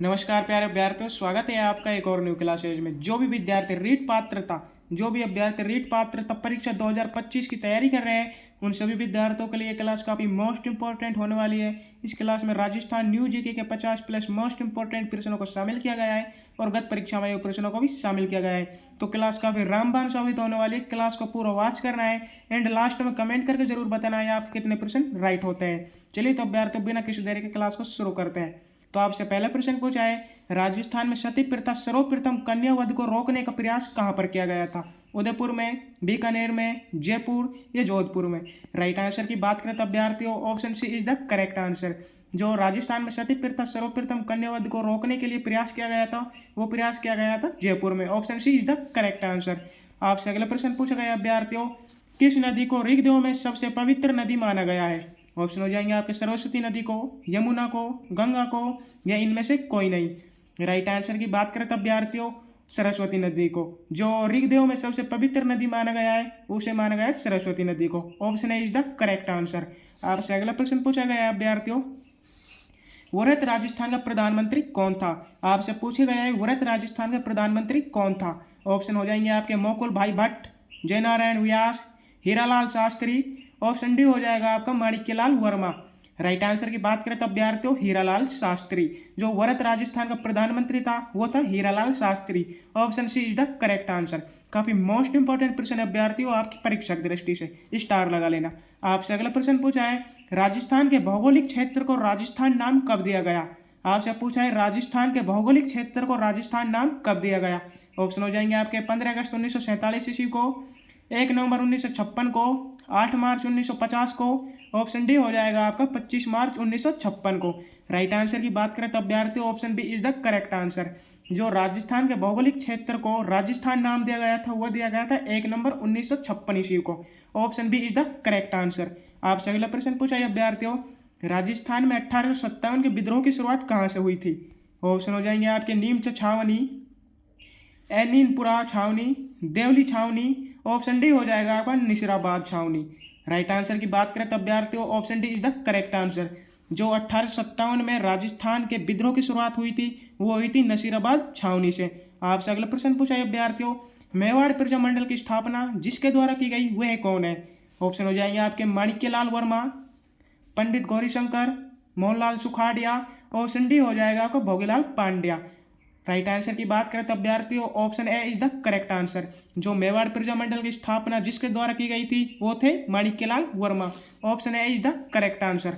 नमस्कार प्यारे अभ्यर्थियों, स्वागत है आपका एक और न्यू क्लासेज में। जो भी अभ्यर्थी रीट पात्रता परीक्षा 2025 की तैयारी कर रहे हैं, उन सभी विद्यार्थियों के लिए क्लास काफ़ी मोस्ट इंपॉर्टेंट होने वाली है। इस क्लास में राजस्थान न्यू जीके के 50 प्लस मोस्ट इंपॉर्टेंट प्रश्नों को शामिल किया गया है और गत परीक्षा में प्रश्नों को भी शामिल किया गया है। तो क्लास काफ़ी रामबाण साबित होने वाली है। क्लास को पूरा वॉच करना है एंड लास्ट में कमेंट करके जरूर बताना है आपके कितने प्रश्न राइट होते हैं। चलिए तो अभ्यर्थियों, बिना किसी देरी के क्लास को शुरू करते हैं। तो आपसे पहला प्रश्न पूछा है, राजस्थान में सती प्रथा सर्वप्रथम कन्यावध को रोकने का प्रयास कहां पर किया गया था? उदयपुर में, बीकानेर में, जयपुर या जोधपुर में? राइट आंसर की बात करें तो अभ्यर्थियों, option C is the correct answer. जो राजस्थान में सती प्रथा सर्वप्रथम कन्यावध को रोकने के लिए प्रयास किया गया था, वो प्रयास किया गया था जयपुर में। Option C is the correct answer. आपसे अगला प्रश्न पूछा गया अभ्यर्थियों, किस नदी को ऋग्वेद में सबसे पवित्र नदी माना गया है? ऑप्शन हो जाएंगे आपके सरस्वती नदी को, यमुना को, गंगा को या इनमें से कोई नहीं। राइट आंसर की बात करें तो अभ्यर्थियों, सरस्वती नदी को। जो ऋग्वेद में सबसे पवित्र नदी माना गया है, उसे माना गया है सरस्वती नदी को। Option is the correct answer. आपसे अगला प्रश्न पूछा गया है अभ्यर्थियों, वरत राजस्थान का प्रधानमंत्री कौन था? आपसे पूछे गया है वरत राजस्थान का प्रधानमंत्री कौन था? ऑप्शन हो जाएंगे आपके मौकुल भाई भट्ट, जयनारायण व्यास, हीरालाल शास्त्री। ऑप्शन डी हो जाएगा आपका माणिक्यलाल वर्मा। राइट आंसर की बात करें तो अभ्यर्थियों, हीरालाल शास्त्री। जो वरत राजस्थान का प्रधानमंत्री था वो था Hiralal Shastri. Option C is the correct answer. काफी मोस्ट इंपॉर्टेंट प्रश्न अभ्यर्थियों आपकी परीक्षा की दृष्टि से, स्टार लगा लेना। आपसे अगला प्रश्न पूछा है, राजस्थान के भौगोलिक क्षेत्र को राजस्थान नाम कब दिया गया? आपसे पूछा है राजस्थान के भौगोलिक क्षेत्र को राजस्थान नाम कब दिया गया? ऑप्शन हो जाएंगे आपके 15 अगस्त 1947 ईस्वी को, 1 नवंबर 1956 को, 8 मार्च 1950 को। ऑप्शन डी हो जाएगा आपका 25 मार्च 1956 को। राइट आंसर की बात करें तो अभ्यर्थी option B is the correct answer. जो राजस्थान के भौगोलिक क्षेत्र को राजस्थान नाम दिया गया था वो दिया गया था 1 नवंबर 1956 ईस्वी को। Option B is the correct answer. आपसे अगला प्रश्न पूछा है अभ्यर्थियों, राजस्थान में 1857 के विद्रोह की शुरुआत कहाँ से हुई थी? ऑप्शन हो जाएंगे आपके नीमच छावनी, एनीनपुरा छावनी, देवली छावनी। ऑप्शन डी हो जाएगा आपका निसिराबाद छावनी। राइट आंसर की बात करें तो अभ्यर्थियों, option D is the correct answer. जो 1857 में राजस्थान के विद्रोह की शुरुआत हुई थी वो हुई थी नसीराबाद छावनी से। आपसे अगला प्रश्न पूछा है अभ्यर्थियों, मेवाड़ प्रजामंडल की स्थापना जिसके द्वारा की गई वह कौन है? ऑप्शन हो जाएंगे आपके माणिक्यलाल वर्मा, पंडित गौरीशंकर, मोहनलाल सुखाड़िया। ऑप्शन डी हो जाएगा आपका भोगीलाल पांड्या। राइट आंसर की बात करें तो अभ्यर्थियों, option A is the correct answer. जो मेवाड़ प्रजामंडल की स्थापना जिसके द्वारा की गई थी वो थे Manikyalal Verma. Option A is the correct answer.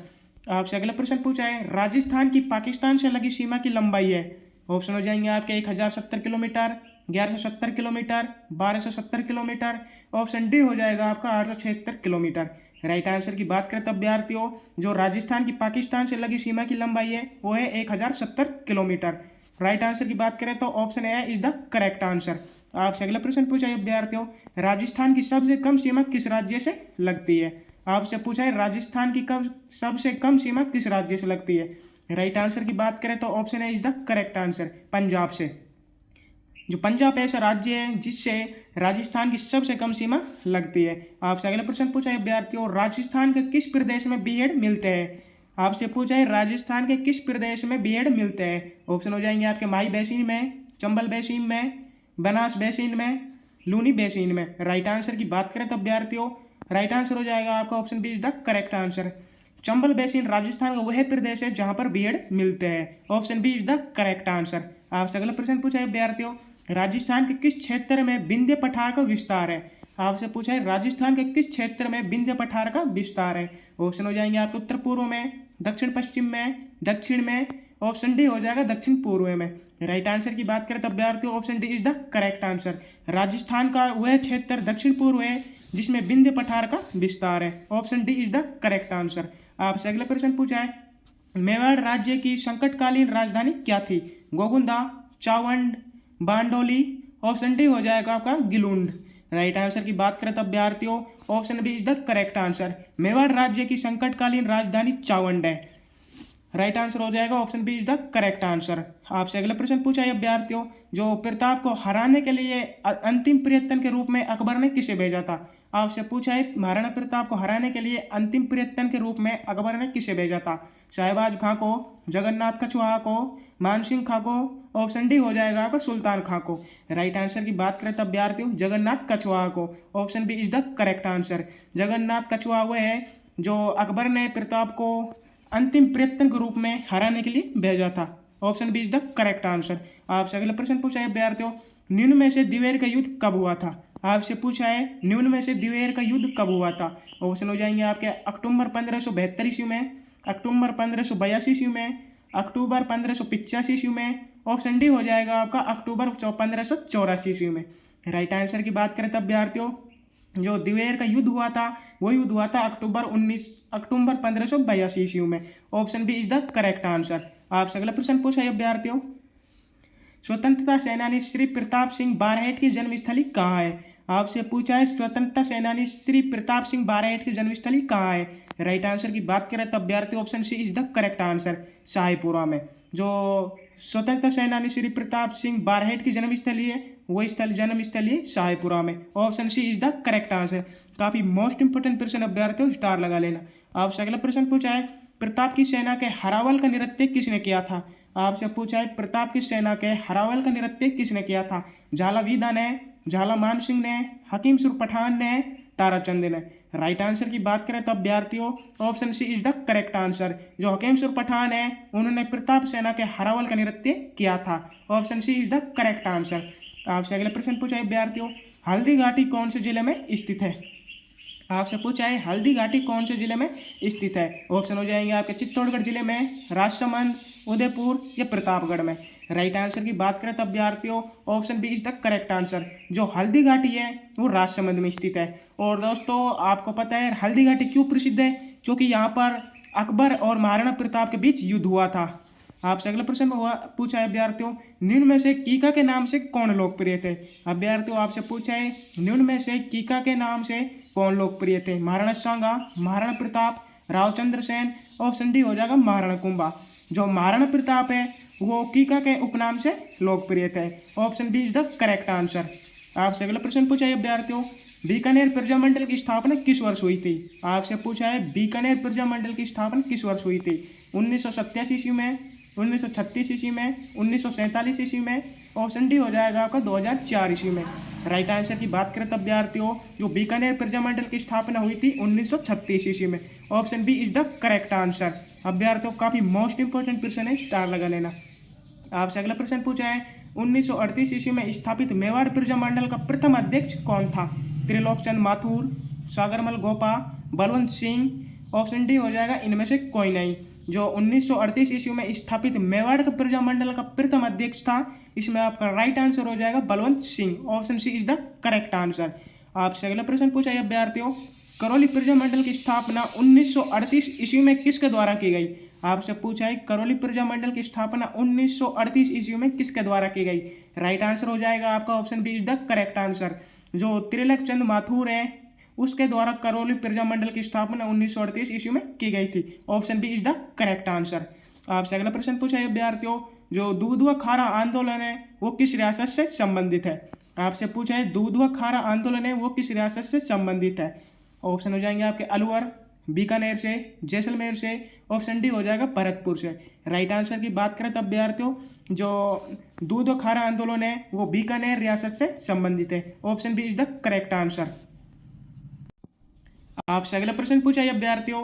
आपसे अगला प्रश्न पूछा है, राजस्थान की पाकिस्तान से लगी सीमा की लंबाई है? ऑप्शन हो जाएंगे आपके 1070 kilometre, 1170 kilometre, 1270 kilometre. Option D हो जाएगा आपका 876 किलोमीटर। राइट आंसर की बात करें तो अभ्यर्थियों, जो राजस्थान की पाकिस्तान से लगी सीमा की लंबाई है वो है 1070 किलोमीटर। राइट आंसर की बात करें तो option A is the correct answer. आपसे अगला प्रश्न पूछा है अभ्यर्थियों, राजस्थान की सबसे कम सीमा किस राज्य से लगती है? आपसे पूछा है राजस्थान की कब सबसे कम सीमा किस राज्य से लगती है? राइट आंसर की बात करें तो option A is the correct answer, Punjab से। जो पंजाब ऐसा राज्य है जिससे राजस्थान की सबसे कम सीमा लगती है। आपसे अगला प्रश्न पूछा है अभ्यर्थियों, राजस्थान के किस प्रदेश में बीएड मिलते हैं? आपसे पूछा है राजस्थान के किस प्रदेश में बीएड मिलते हैं? ऑप्शन हो जाएंगे आपके माही बेसिन में, चंबल बेसिन में, बनास बेसिन में, लूनी बेसिन में। राइट आंसर की बात करें तो अभ्यर्थियों, राइट आंसर हो जाएगा आपका option B is the correct answer. Chambal basin Rajasthan का वह प्रदेश है जहां पर बीएड मिलते हैं। Option B is the correct answer. आपसे अगला प्रश्न पूछा है अभ्यर्थियों, राजस्थान के किस क्षेत्र में विंध्य पठार का विस्तार है? आपसे पूछा है राजस्थान के किस क्षेत्र में विंध्य पठार का विस्तार है? ऑप्शन हो जाएंगे आपके उत्तर पूर्व में, दक्षिण पश्चिम में, दक्षिण में। ऑप्शन डी हो जाएगा दक्षिण पूर्व में। राइट आंसर की बात करें तो अभ्यर्थियों, option D is the correct answer. Rajasthan का वह क्षेत्र दक्षिण पूर्व है जिसमें विंध्य पठार का विस्तार है। Option D is the correct answer. आपसे अगला प्रश्न पूछा है, मेवाड़ राज्य की संकटकालीन राजधानी क्या थी? गोगुंदा, चावंड, बांडोली। ऑप्शन डी हो जाएगा आपका गिलुंड। राइट आंसर की बात करें तो अभ्यर्थियों, option B is the correct answer. Mewar राज्य की संकटकालीन राजधानी चावंड है। राइट आंसर हो जाएगा option B is the correct answer. आपसे अगला प्रश्न पूछा है अभ्यर्थियों, जो प्रताप को हराने के लिए अंतिम प्रयत्न के रूप में अकबर ने किसे भेजा था? आपसे पूछा है महाराणा प्रताप को हराने के लिए अंतिम प्रयत्न के रूप में अकबर ने किसे भेजा था? शहबाज खां को, जगन्नाथ कछवाहा को, मानसिंह खां को। ऑप्शन डी हो जाएगा आपका सुल्तान खां को। राइट आंसर की बात करें तब विद्यार्थियों जगन्नाथ कछवाहा को। Option B is the correct answer. Jagannath Kachhwaha वह है जो अकबर ने प्रताप को अंतिम प्रयत्न के रूप में हराने के लिए भेजा था। Option B is the correct answer. आपसे अगला प्रश्न पूछा है विद्यार्थियों, निम्न में से द्विवेर का युद्ध कब हुआ था? आपसे पूछा है निम्न में से द्विवेर का युद्ध कब हुआ था? ऑप्शन हो जाएंगे आपके अक्टूबर 1572 ईस्वी में, अक्टूबर 1582 ईस्वी में, अक्टूबर 1585 ईस्वी में। ऑप्शन डी हो जाएगा आपका अक्टूबर 1584 ईस्वी में। राइट आंसर की बात करें तब विद्यार्थियों जो द्विवेर का युद्ध हुआ था वो युद्ध हुआ था अक्टूबर 1582 ईस्वी में। Option B is the correct answer. आपसे अगला प्रश्न पूछा है विद्यार्थियों, स्वतंत्रता सेनानी श्री प्रताप सिंह बारहेट की जन्मस्थली कहाँ है? आपसे पूछा है स्वतंत्रता सेनानी श्री प्रताप सिंह बारहेट की जन्मस्थली कहाँ है? राइट आंसर की बात करें तब विद्यार्थियों option C is the correct answer, Shahpura में। जो स्वतंत्रता सेनानी श्री प्रताप सिंह बारहेट की जन्मस्थली है वो जन्मस्थली है शाहपुरा में। Option C is the correct answer. काफी मोस्ट इंपोर्टेंट प्रश्न अभ्यर्थियों, स्टार लगा लेना। आपसे अगला प्रश्न पूछा है प्रताप की सेना के हरावल का नृत्य किसने किया था? आपसे पूछा है प्रताप की सेना के हरावल का नृत्य किसने किया था? झाला वीदा ने, झाला मान सिंह ने, हकीम सुर पठान ने, ताराचंद ने। राइट आंसर की बात करें तब विद्यार्थियों option C is the correct answer. जो हकीम सुर पठान है उन्होंने प्रताप सेना के हरावल का नृत्य किया था। Option C is the correct answer. आपसे अगले प्रश्न पूछा है विद्यार्थियों, हल्दी घाटी कौन से जिले में स्थित है? आपसे पूछा है हल्दी घाटी कौन से जिले में स्थित है? ऑप्शन हो जाएंगे आपके चित्तौड़गढ़ जिले में, राजसमंद, उदयपुर या प्रतापगढ़ में। राइट आंसर की बात करें तब विद्यार्थियों option B is the correct answer. जो हल्दी घाटी है वो राजसमंद में स्थित है। और दोस्तों आपको पता है हल्दी घाटी क्यों प्रसिद्ध है? क्योंकि यहाँ पर अकबर और महाराणा प्रताप के बीच युद्ध हुआ था। आपसे अगला प्रश्न पूछा है विद्यार्थियों, निम्न में से कीका के नाम से कौन लोकप्रिय थे? अभ्यर्थियों आपसे पूछा है निम्न में से कीका के नाम से कौन लोकप्रिय थे? महाराणा सांगा, महाराणा प्रताप, रावचंद्र सेन। ऑप्शन डी हो जाएगा महाराणा कुंभा। जो महाराणा प्रताप है वो कीका के उपनाम से लोकप्रिय थे। Option B is the correct answer. आपसे अगला प्रश्न पूछा है विद्यार्थियों, बीकानेर प्रजामंडल की स्थापना किस वर्ष हुई थी? आपसे पूछा है बीकानेर प्रजामंडल की स्थापना किस वर्ष हुई थी? 1987 ईस्वी में, 1936 ईस्वी में, 1947 ईस्वी में। ऑप्शन डी हो जाएगा आपका 2004 ईस्वी में। राइट आंसर की बात करें तब विद्यार्थियों जो बीकानेर प्रजामंडल की स्थापना हुई थी 1936 ईस्वी में। Option B is the correct answer. अभ्यर्थियों काफी मोस्ट इंपोर्टेंट प्रश्न है, स्टार लगा लेना। आपसे अगला प्रश्न पूछा है 1938 ईस्वी में स्थापित मेवाड़ प्रजामंडल का प्रथम अध्यक्ष कौन था? त्रिलोकचंद माथुर, सागरमल गोपा, बलवंत सिंह। ऑप्शन डी हो जाएगा इनमें से कोई नहीं। जो 1938 ईस्वी में स्थापित मेवाड़ का प्रजामंडल का प्रथम अध्यक्ष था इसमें आपका राइट आंसर हो जाएगा Balwant Singh. Option C is the correct answer. आपसे अगला प्रश्न पूछा है अभ्यर्थियों, करौली प्रजामंडल की स्थापना 1938 ईस्वी में किसके द्वारा की गई? आपसे पूछा है करौली प्रजामंडल की स्थापना 1938 ईस्वी में किसके द्वारा की गई? राइट आंसर हो जाएगा आपका option B is the correct answer. जो त्रिलोकचंद माथुर है उसके द्वारा करौली प्रजामंडल की स्थापना 1938 ईस्वी में की गई थी। Option B is the correct answer. आपसे अगला प्रश्न पूछा है विद्यार्थियों, जो दूध व खारा आंदोलन है वो किस रियासत से संबंधित है? आपसे पूछा है दूध व खारा आंदोलन है वो किस रियासत से संबंधित है? ऑप्शन हो जाएंगे आपके अलवर, बीकानेर से, जैसलमेर से। ऑप्शन डी हो जाएगा भरतपुर से। राइट आंसर की बात करें तब विद्यार्थियों जो दूध व खारा आंदोलन है वो बीकानेर रियासत से संबंधित है। Option B is the correct answer. आपसे अगला प्रश्न पूछा है अभ्यर्थियों,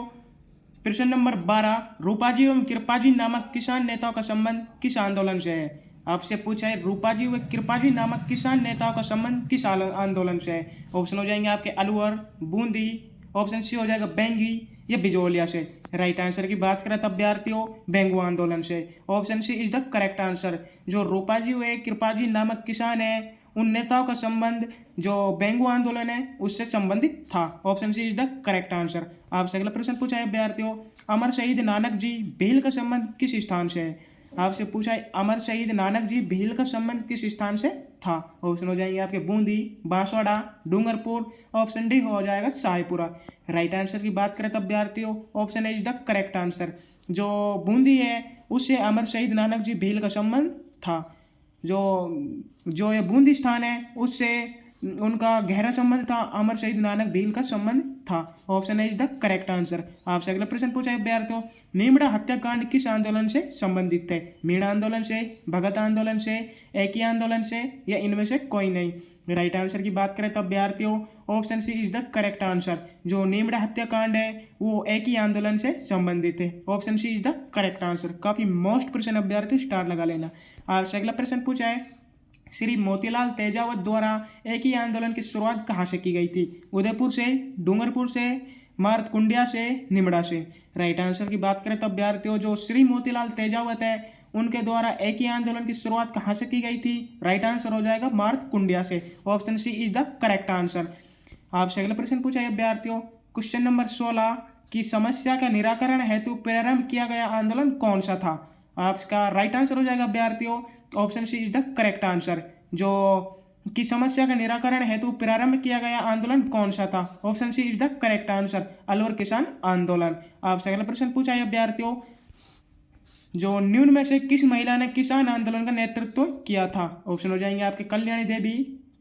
प्रश्न नंबर 12, रूपाजी एवं कृपाजी नामक किसान नेताओं का संबंध किस आंदोलन से है? आपसे पूछा है रूपाजी व कृपाजी नामक किसान नेताओं का संबंध किस आंदोलन से है? ऑप्शन हो जाएंगे आपके अलवर, बूंदी। ऑप्शन सी हो जाएगा बेंगी या बिजोलिया से। राइट आंसर की बात करें तब विद्यार्थियों बेंगू आंदोलन से। Option C is the correct answer. जो रूपाजी व कृपाजी नामक किसान है उन नेताओं का संबंध जो बेंगू आंदोलन है उससे संबंधित था। Option C is the correct answer. आपसे अगला प्रश्न पूछा है विद्यार्थियों, अमर शहीद नानक जी भील का संबंध किस स्थान से है? आपसे पूछा है अमर शहीद नानक जी भील का संबंध किस स्थान से था? ऑप्शन हो जाएंगे आपके बूंदी, बांसवाड़ा, डूंगरपुर। ऑप्शन डी हो जाएगा शाहपुरा। राइट आंसर की बात करें तब विद्यार्थियों option is the correct answer. जो बूंदी है उससे अमर शहीद नानक जी भील का संबंध था। जो ये बूंदी स्थान है उससे उनका गहरा संबंध था, अमर शहीद नानक भील का संबंध था। Option A is the correct answer. आपसे अगला प्रश्न पूछा है विद्यार्थियों, नीमड़ा हत्याकांड किस आंदोलन से संबंधित है? मीणा आंदोलन से, भगत आंदोलन से, एकी आंदोलन से, या इनमें से कोई नहीं? राइट आंसर की बात करें तब विद्यार्थियों option C is the correct answer. जो नीमड़ा हत्याकांड है वो एक ही आंदोलन से संबंधित है। Option C is the correct answer. काफी मोस्ट प्रश्न अभ्यर्थी स्टार लगा लेना। आपसे अगला प्रश्न पूछा है, श्री मोतीलाल तेजावत द्वारा एक ही आंदोलन की शुरुआत कहाँ से की गई थी? उदयपुर से, डूंगरपुर से, मारकुंडिया से, निमड़ा से? राइट आंसर की बात करें तब विद्यार्थियों जो श्री मोतीलाल तेजावत है उनके द्वारा एक ही आंदोलन की शुरुआत कहाँ से की गई थी? राइट आंसर हो जाएगा मारकुंडिया से। Option C is the correct answer. आपसे अगला प्रश्न पूछा है विद्यार्थियों, क्वेश्चन नंबर 16 की समस्या का निराकरण हेतु प्रारंभ किया गया आंदोलन कौन सा था? आपका राइट आंसर हो जाएगा विद्यार्थियों option C is the correct answer. जो की समस्या का निराकरण हेतु प्रारंभ किया गया आंदोलन कौन सा था? Option C is the correct answer, Alwar किसान आंदोलन। आपसे अगला प्रश्न पूछा है विद्यार्थियों, जो निम्न में से किस महिला ने किसान आंदोलन का नेतृत्व किया था? ऑप्शन हो जाएंगे आपके कल्याणी देवी,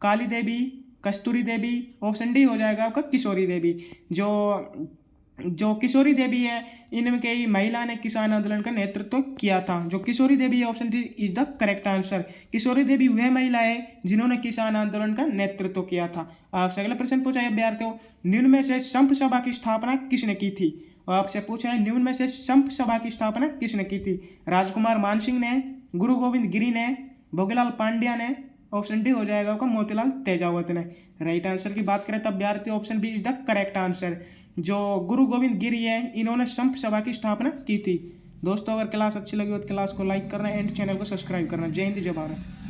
काली देवी, कस्तूरी देवी। ऑप्शन डी हो जाएगा आपका किशोरी देवी। जो किशोरी देवी है इनमें कई महिला ने किसान आंदोलन का नेतृत्व किया था। जो किशोरी देवी है option D is the correct answer. Kishori Devi वह महिला है जिन्होंने किसान आंदोलन का नेतृत्व किया था। आपसे अगला प्रश्न पूछा है विद्यार्थियों, निम्न में से संप सभा की स्थापना किसने की थी? आपसे पूछा है निम्न में से संप सभा की स्थापना किसने की थी? राजकुमार मानसिंह ने, गुरु गोविंद गिरी ने, भोगीलाल पांड्या ने? ऑप्शन डी हो जाएगा आपका मोतीलाल तेजावत ने। राइट आंसर की बात करें तब विद्यार्थी option B is the correct answer. जो गुरु गोविंद गिरी है इन्होंने संप सभा की स्थापना की थी। दोस्तों अगर क्लास अच्छी लगी हो तो क्लास को लाइक करना एंड चैनल को सब्सक्राइब करना। जय हिंद जय भारत।